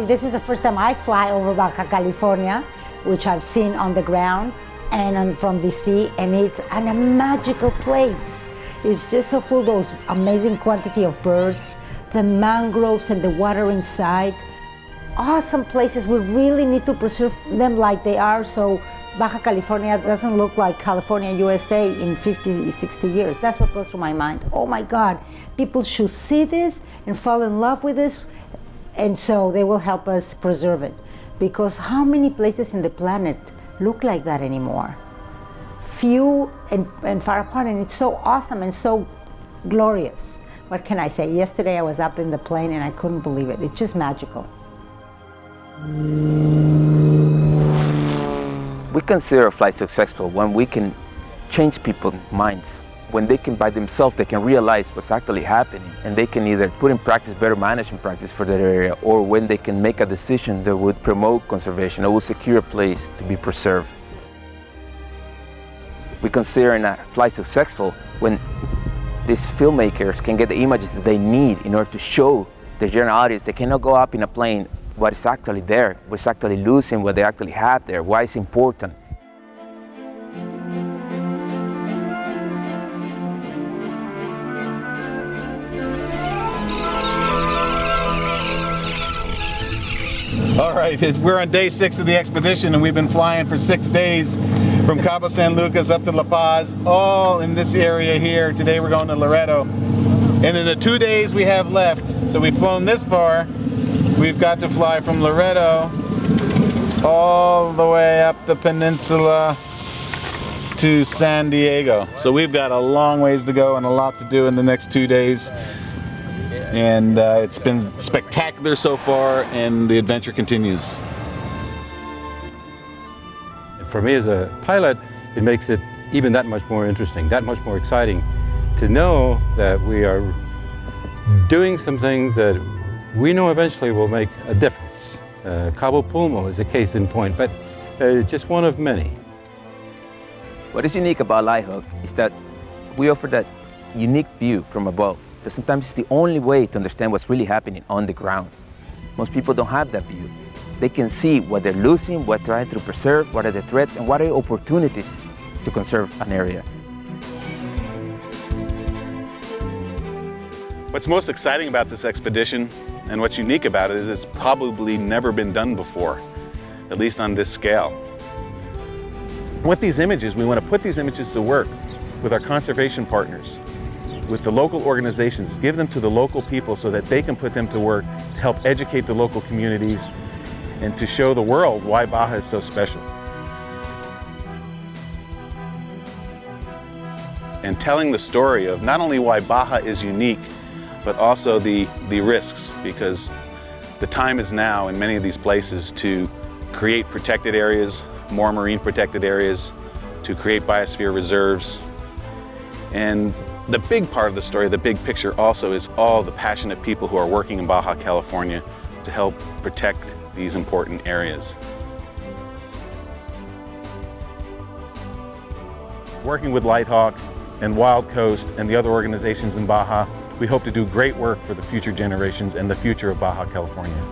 this is the first time I fly over Baja California, which I've seen on the ground and from the sea, and it's a magical place. It's just so full of those amazing quantity of birds, the mangroves and the water inside. Awesome places. We really need to preserve them like they are, so Baja California doesn't look like California, USA in 50, 60 years. That's what goes through my mind. Oh my God, people should see this and fall in love with this, and so they will help us preserve it. Because how many places in the planet look like that anymore? Few and far apart, and it's so awesome and so glorious. What can I say? Yesterday I was up in the plane and I couldn't believe it. It's just magical. We consider a flight successful when we can change people's minds, when they can by themselves, they can realize what's actually happening, and they can either put in practice better management practice for that area, or when they can make a decision that would promote conservation or would secure a place to be preserved. We consider a flight successful when these filmmakers can get the images that they need in order to show the general audience. They cannot go up in a plane what is actually there, what's actually losing, what they actually have there, why it's important. All right, we're on day 6 of the expedition, and we've been flying for 6 days from Cabo San Lucas up to La Paz, all in this area here. Today we're going to Loreto. And in the 2 days we have left, so we've flown this far, we've got to fly from Loreto all the way up the peninsula to San Diego. So we've got a long ways to go and a lot to do in the next 2 days. And it's been spectacular so far, and the adventure continues. For me as a pilot, it makes it even that much more interesting, that much more exciting to know that we are doing some things that we know eventually will make a difference. Cabo Pulmo is a case in point, but it's just one of many. What is unique about LightHawk is that we offer that unique view from above. That sometimes it's the only way to understand what's really happening on the ground. Most people don't have that view. They can see what they're losing, what they're trying to preserve, what are the threats, and what are the opportunities to conserve an area. What's most exciting about this expedition, and what's unique about it, is it's probably never been done before, at least on this scale. With these images, we want to put these images to work with our conservation partners, with the local organizations, give them to the local people so that they can put them to work to help educate the local communities and to show the world why Baja is so special. And telling the story of not only why Baja is unique, but also the risks, because the time is now in many of these places to create protected areas, more marine protected areas, to create biosphere reserves. And the big part of the story, the big picture also, is all the passionate people who are working in Baja California to help protect these important areas. Working with LightHawk and Wild Coast and the other organizations in Baja, we hope to do great work for the future generations and the future of Baja California.